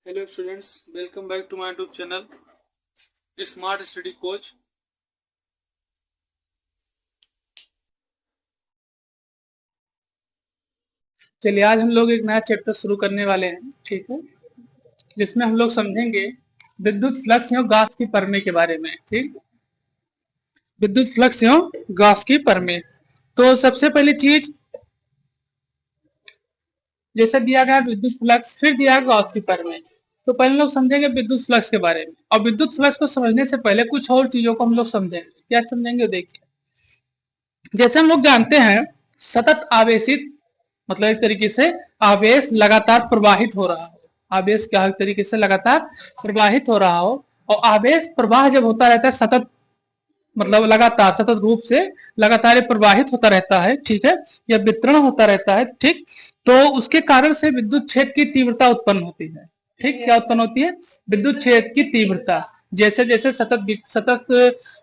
Hello students, welcome back to my YouTube channel Smart Study Coach। चलिए आज हम लोग एक नया चैप्टर शुरू करने वाले हैं, ठीक है, जिसमें हम लोग समझेंगे विद्युत फ्लक्स एवं गॉस की प्रमेय के बारे में। ठीक, विद्युत फ्लक्स एवं गॉस की प्रमेय। तो सबसे पहली चीज, जैसे दिया गया विद्युत फ्लक्स, फिर दिया गया गॉस की प्रमेय। तो पहले लोग समझेंगे विद्युत फ्लक्स के बारे में, और विद्युत फ्लक्स को समझने से पहले कुछ और चीजों को हम लोग समझेंगे। क्या समझेंगे? देखिए, जैसे हम लोग जानते हैं सतत आवेशित मतलब एक तरीके से आवेश लगातार प्रवाहित हो रहा हो। आवेश क्या, एक तरीके से लगातार प्रवाहित हो रहा हो, और आवेश प्रवाह जब होता रहता है सतत मतलब लगातार सतत रूप से लगातार प्रवाहित होता रहता है, ठीक है, या वितरण होता रहता है, ठीक, तो उसके कारण से विद्युत क्षेत्र की तीव्रता उत्पन्न होती है। ठीक, क्या उत्पन्न होती है? विद्युत क्षेत्र की तीव्रता। जैसे जैसे सतत सतत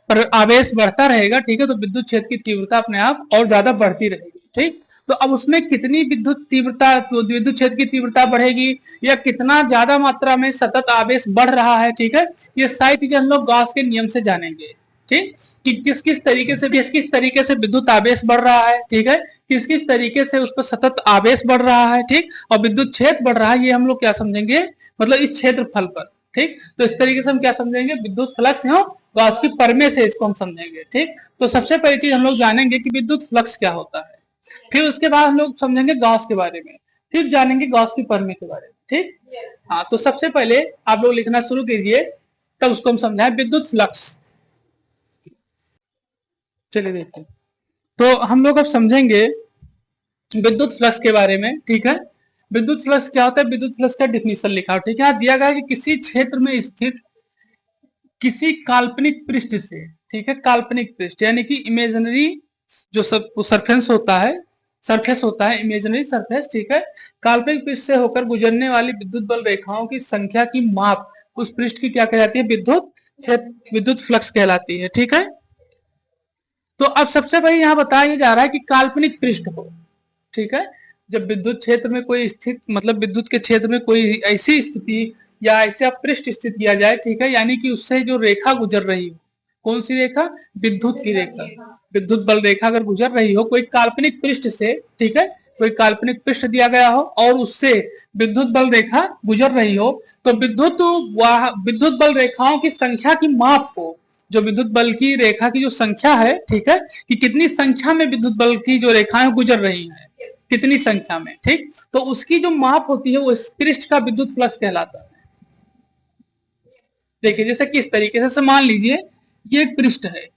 पर आवेश बढ़ता रहेगा, ठीक है, तो विद्युत क्षेत्र की तीव्रता अपने आप और ज्यादा बढ़ती रहेगी। ठीक, तो अब उसमें कितनी विद्युत तीव्रता, तो विद्युत क्षेत्र की तीव्रता बढ़ेगी या कितना ज्यादा मात्रा में सतत आवेश बढ़ रहा है, ठीक है, ये सारी चीजें हम लोग गॉस के नियम से जानेंगे। ठीक, कि किस किस तरीके से विद्युत आवेश बढ़ रहा है, ठीक है, किस किस तरीके से उस पर सतत आवेश बढ़ रहा है, ठीक, और विद्युत क्षेत्र बढ़ रहा है, ये हम लोग क्या समझेंगे, मतलब इस क्षेत्रफल पर। ठीक, तो इस तरीके से हम क्या समझेंगे, विद्युत फ्लक्स एवं गॉस की प्रमेय से इसको हम समझेंगे। ठीक, तो सबसे पहली चीज हम लोग जानेंगे कि विद्युत फ्लक्स क्या होता है, फिर उसके बाद हम लोग समझेंगे गॉस के बारे में, फिर जानेंगे गॉस की प्रमेय के बारे में। ठीक, हाँ, तो सबसे पहले आप लोग लिखना शुरू कीजिए, तब उसको हम समझाएं विद्युत फ्लक्स। चलिए देखते हैं, तो हम लोग अब समझेंगे विद्युत फ्लक्स के बारे में। ठीक है, विद्युत फ्लक्स क्या होता है, विद्युत फ्लक्स का डिफिनीशन लिखा हो। ठीक है, दिया गया है कि किसी क्षेत्र में स्थित किसी काल्पनिक पृष्ठ से, ठीक है, काल्पनिक पृष्ठ यानी कि इमेजिनरी जो सब सरफेस होता है, इमेजिनरी सरफेस, ठीक है, काल्पनिक पृष्ठ से होकर गुजरने वाली विद्युत बल रेखाओं की संख्या की माप उस पृष्ठ की क्या कहलाती है, विद्युत फ्लक्स कहलाती है। ठीक है, तो अब सबसे पहले यहां बताया जा रहा है कि काल्पनिक पृष्ठ हो, ठीक है, जब विद्युत क्षेत्र में कोई स्थित मतलब विद्युत के क्षेत्र में कोई ऐसी स्थिति या ऐसा पृष्ठ स्थित किया जाए, ठीक है, यानी कि उससे जो रेखा गुजर रही हो, कौन सी रेखा, विद्युत की रेखा, विद्युत बल रेखा अगर गुजर रही हो कोई काल्पनिक पृष्ठ से, ठीक है, कोई काल्पनिक पृष्ठ दिया गया हो और उससे विद्युत बल रेखा गुजर रही हो, तो विद्युत बल रेखाओं की संख्या की माप को, जो विद्युत बल की रेखा की जो संख्या है, ठीक है, कि कितनी संख्या में विद्युत बल की जो रेखाएं गुजर रही हैं, कितनी संख्या में, ठीक, तो उसकी जो माप होती है वो इस पृष्ठ का विद्युत फ्लक्स कहलाता है। देखिए, जैसे किस तरीके से मान लीजिए ये एक पृष्ठ है,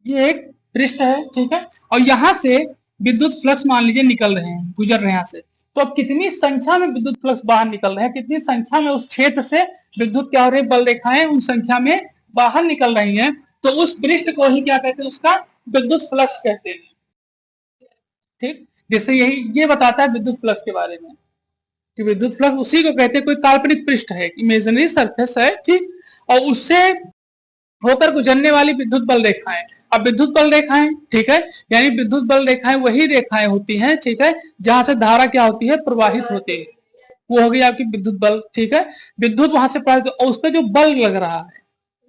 ये एक पृष्ठ है, ठीक है, और यहां से विद्युत फ्लक्स मान लीजिए निकल रहे हैं, गुजर रहे हैं यहां से, तो अब कितनी संख्या में विद्युत फ्लक्स बाहर निकल रहे हैं, कितनी संख्या में उस क्षेत्र से विद्युत क्या हो रही है, बल रेखाएं उन संख्या में बाहर निकल रही हैं, तो उस पृष्ठ को ही क्या कहते हैं, उसका विद्युत फ्लक्स कहते हैं। ठीक, जैसे यही ये बताता है विद्युत फ्लक्स के बारे में कि विद्युत फ्लक्स उसी को कहते हैं, कोई काल्पनिक पृष्ठ है, इमेजिनरी सरफेस है, ठीक, और उससे होकर गुजरने वाली विद्युत बल रेखाएं। अब विद्युत बल रेखाएं, ठीक है, यानी विद्युत बल रेखाएं वही रेखाएं होती हैं, ठीक है, जहां से धारा क्या होती है, प्रवाहित होती है, वो हो गई आपकी विद्युत बल। ठीक है, विद्युत वहां से प्रवाहित और उस पर जो बल लग रहा है,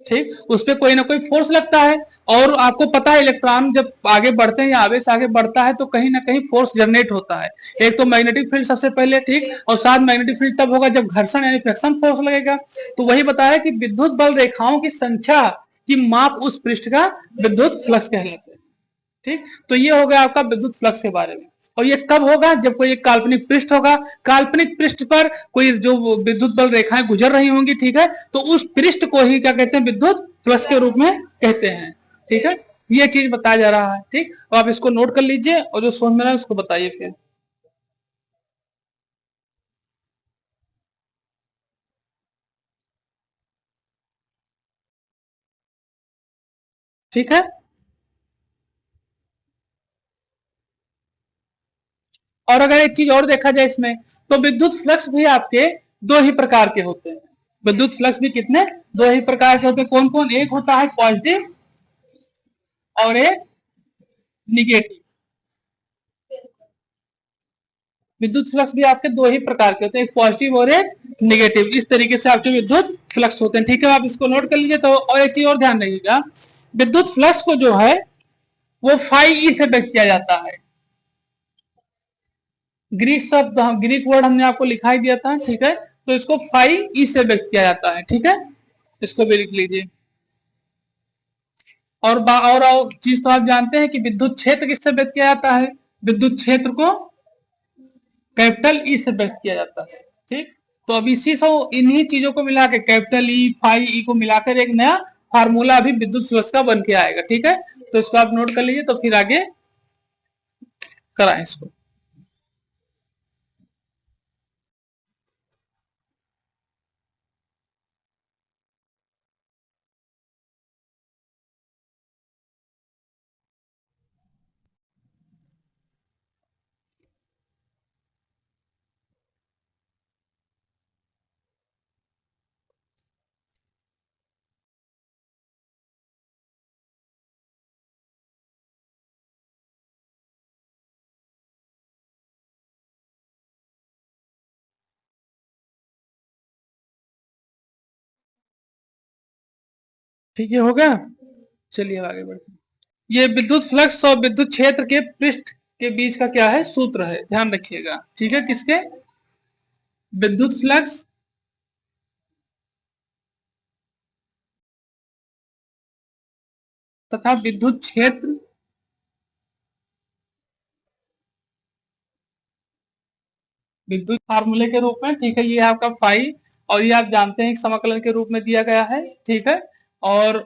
ठीक, उस पर कोई ना कोई फोर्स लगता है, और आपको पता है इलेक्ट्रॉन जब आगे बढ़ते हैं या आवेश आगे बढ़ता है तो कहीं ना कहीं फोर्स जनरेट होता है, एक तो मैग्नेटिक फील्ड सबसे पहले, ठीक, और साथ मैग्नेटिक फील्ड तब होगा जब घर्षण यानी फ्रिक्शन फोर्स लगेगा। तो वही बताया कि विद्युत बल रेखाओं की संख्या की माप उस पृष्ठ का विद्युत फ्लक्स कहलाते हैं। ठीक, तो ये हो गया आपका विद्युत फ्लक्स के बारे में। और ये कब होगा, जब कोई एक काल्पनिक पृष्ठ होगा, काल्पनिक पृष्ठ पर कोई जो विद्युत बल रेखाएं गुजर रही होंगी, ठीक है, तो उस पृष्ठ को ही क्या कहते हैं, विद्युत फ्लक्स के रूप में कहते हैं। ठीक है, ये चीज बताया जा रहा है। ठीक, तो आप इसको नोट कर लीजिए और जो समझ में रहा है उसको बताइए फिर। ठीक है, और अगर एक चीज और देखा जाए इसमें, तो विद्युत फ्लक्स भी आपके दो ही प्रकार के होते हैं। विद्युत फ्लक्स भी कितने, दो ही प्रकार के होते हैं। कौन कौन? एक होता है पॉजिटिव और एक निगेटिव। विद्युत फ्लक्स भी आपके दो ही प्रकार के होते हैं, एक पॉजिटिव और एक नेगेटिव। इस तरीके से आपके विद्युत फ्लक्स होते हैं। ठीक है, आप इसको नोट कर लीजिए। तो और एक चीज और ध्यान रखिएगा, विद्युत फ्लक्स को जो है वो फाई ई से व्यक्त किया जाता है। ग्रीक शब्द, ग्रीक वर्ड हमने आपको लिखा ही दिया था। ठीक है, तो इसको फाई ई से व्यक्त किया जाता है। ठीक है, इसको भी लिख लीजिए। और चीज तो आप जानते हैं कि विद्युत क्षेत्र किससे व्यक्त किया जाता है, विद्युत क्षेत्र को कैपिटल ई से व्यक्त किया जाता है। ठीक, तो अब इन्हीं चीजों को मिला के कैपिटल ई फाई ई को मिलाकर एक नया फार्मूला अभी विद्युत फ्लक्स का बन के आएगा। ठीक है, तो इसको आप नोट कर लीजिए, तो फिर आगे कराएं इसको। ठीक है, होगा। चलिए आगे बढ़ते हैं। ये विद्युत फ्लक्स और विद्युत क्षेत्र के पृष्ठ के बीच का क्या है, सूत्र है, ध्यान रखिएगा। ठीक है, किसके, विद्युत फ्लक्स तथा विद्युत क्षेत्र विद्युत फार्मूले के रूप में। ठीक है, ये आपका फाई, और ये आप जानते हैं समाकलन के रूप में दिया गया है। ठीक है, और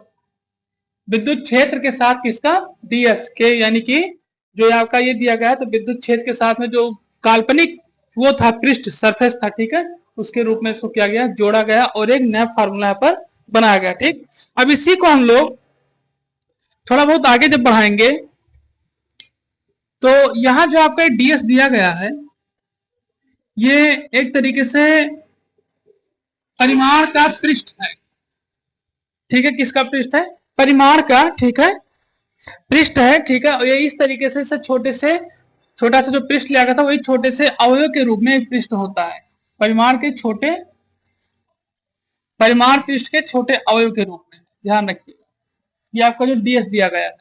विद्युत क्षेत्र के साथ किसका, डीएस के, यानी कि जो आपका ये दिया गया है, तो विद्युत क्षेत्र के साथ में जो काल्पनिक वो था, पृष्ठ सरफेस था। ठीक है, उसके रूप में इसको किया गया, जोड़ा गया और एक नया फार्मूला यहाँ पर बनाया गया। ठीक, अब इसी को हम लोग थोड़ा बहुत आगे जब बढ़ाएंगे, तो यहां जो आपका डीएस दिया गया है, ये एक तरीके से परिमाण का पृष्ठ है। ठीक है, किसका पृष्ठ है, परिमाण का। ठीक है, पृष्ठ है। ठीक है, और ये इस तरीके से छोटा सा जो पृष्ठ लिया गया था, वही छोटे से अवयव के रूप में एक पृष्ठ होता है। परिमाण पृष्ठ के छोटे अवयव के रूप में, ध्यान रखिएगा। ये आपका जो डीएस दिया गया है,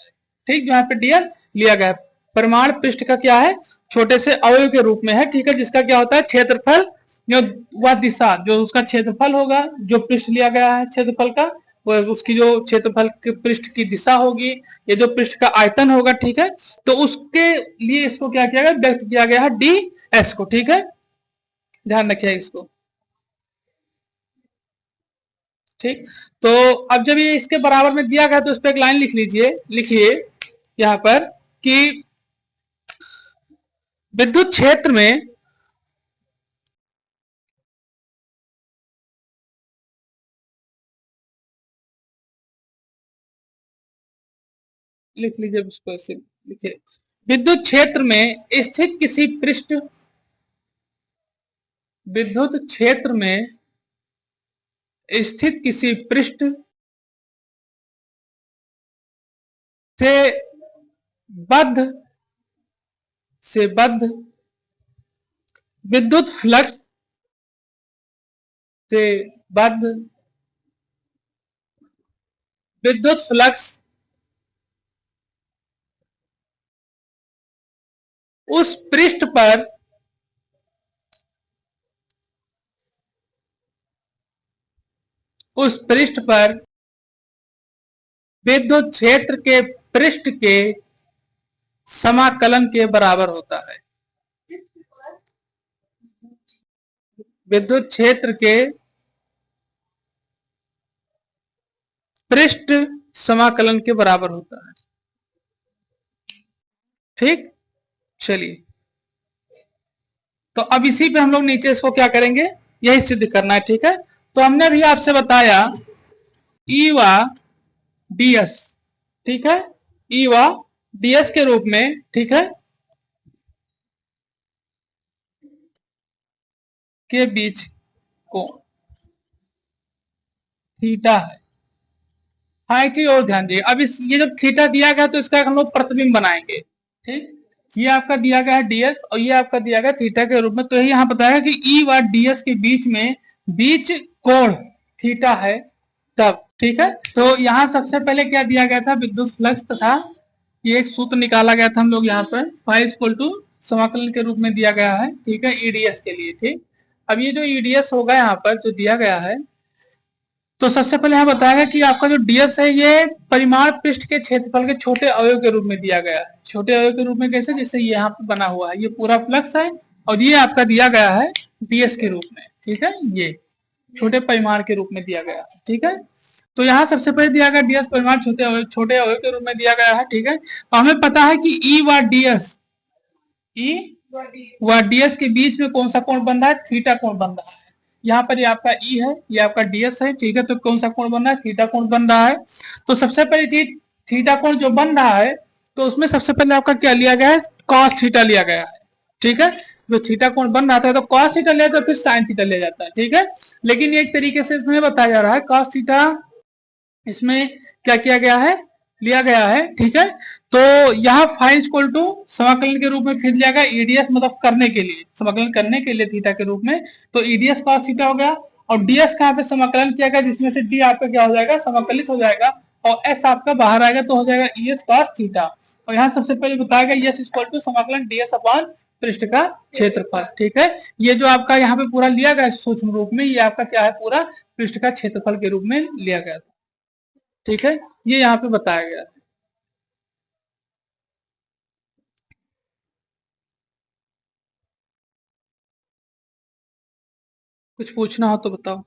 ठीक, जो यहाँ पे डीएस लिया गया है, परिमाण पृष्ठ का क्या है, छोटे से अवयव के रूप में है। ठीक है, जिसका क्या होता है, क्षेत्रफल, जो वह दिशा, जो उसका क्षेत्रफल होगा, जो पृष्ठ लिया गया है क्षेत्रफल का, वो उसकी जो क्षेत्रफल के पृष्ठ की दिशा होगी, ये जो पृष्ठ का आयतन होगा। ठीक है, तो उसके लिए इसको क्या किया गया, व्यक्त किया गया है डी एस को। ठीक है, ध्यान रखिए इसको। ठीक, तो अब जब ये इसके बराबर में दिया गया, तो इस पर एक लाइन लिख लीजिए, लिखिए यहां पर कि विद्युत क्षेत्र में लिख लीजिए, इसको ऐसे लिखिए, विद्युत क्षेत्र में स्थित किसी पृष्ठ, विद्युत क्षेत्र में स्थित किसी पृष्ठ से बद्ध विद्युत फ्लक्स से बद्ध विद्युत फ्लक्स उस पृष्ठ पर विद्युत क्षेत्र के पृष्ठ के समाकलन के बराबर होता है। विद्युत क्षेत्र के पृष्ठ समाकलन के बराबर होता है। ठीक, चलिए, तो अब इसी पे हम लोग नीचे इसको क्या करेंगे, यही सिद्ध करना है। ठीक है, तो हमने भी आपसे बताया ई व डीएस। ठीक है, ई व डीएस के रूप में। ठीक है, के बीच कोण थीटा है। हाँ, एक चीज और ध्यान दिए, अब ये जब थीटा दिया गया, तो इसका हम लोग प्रतिबिंब बनाएंगे। ठीक, ये आपका दिया गया है ds और ये आपका दिया गया थीटा के रूप में। तो यहाँ बताया कि ई व ds के बीच में बीच कोण थीटा है तब, ठीक है। तो यहाँ सबसे पहले क्या दिया गया था, विद्युत फ्लक्स तथा ये एक सूत्र निकाला गया था हम लोग यहाँ पर फाई इक्वल टू समाकलन के रूप में दिया गया है, ठीक है, ईडीएस के लिए, ठीक। अब ये जो ईडीएस होगा यहाँ पर जो दिया गया है, तो सबसे पहले यहाँ बताया कि आपका जो डीएस है ये परिमाण पृष्ठ के क्षेत्रफल के छोटे अवयव के रूप में दिया गया है। छोटे अवयव के रूप में कैसे, जैसे ये यहाँ पे बना हुआ है, ये पूरा फ्लक्स है और ये आपका दिया गया है डीएस के रूप में, ठीक है, ये छोटे परिमाण के रूप में दिया गया है, ठीक है। तो यहाँ सबसे पहले दिया गया डीएस परिमाण छोटे अवयव के रूप में दिया गया है, ठीक है। और हमें पता है कि ई व डीएस के बीच में कौन सा कोण बन रहा है, थीटा कोण बन रहा है। यहाँ पर ये आपका ई है, ये आपका डीएस है, ठीक है। तो कौन सा कोण बन रहा है, थीटा कोण बन रहा है। तो सबसे पहली चीज थीटा कोण जो बन रहा है, तो उसमें सबसे पहले आपका क्या लिया गया है, कॉस थीटा लिया गया है, ठीक है। जो थीटा कोण बन रहा था तो कॉस थीटा लिया, तो फिर साइन थीटा लिया जाता है, ठीक है। लेकिन ये एक तरीके से इसमें बताया जा रहा है कॉस थीटा इसमें क्या किया गया है, लिया गया है, ठीक है। तो यहाँ फाई इक्वल टू समाकलन के रूप में फिर लिया गया ईडीएस, मतलब करने के लिए, समाकलन करने के लिए थीटा के रूप में। तो ईडीएस कॉस थीटा हो गया और डीएस का यहाँ पे समाकलन किया गया, जिसमें से डी आपका क्या हो जाएगा, समाकलित हो जाएगा और एस आपका बाहर आएगा, तो हो जाएगा ईएस कॉस थीटा। और यहाँ सबसे पहले बताया गया एस इक्वल टू समाकलन डीएस अपॉन पृष्ठ का क्षेत्रफल, ठीक है। ये जो आपका यहाँ पे पूरा लिया गया सूक्ष्म रूप में, ये आपका क्या है, पूरा पृष्ठ का क्षेत्रफल के रूप में लिया गया था, ठीक है। ये यहाँ पे बताया गया है। कुछ पूछना हो तो बताओ।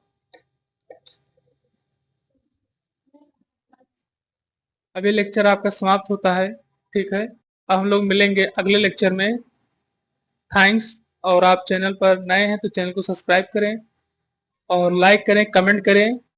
अभी लेक्चर आपका समाप्त होता है, ठीक है। अब हम लोग मिलेंगे अगले लेक्चर में। थैंक्स। और आप चैनल पर नए हैं तो चैनल को सब्सक्राइब करें और लाइक करें, कमेंट करें।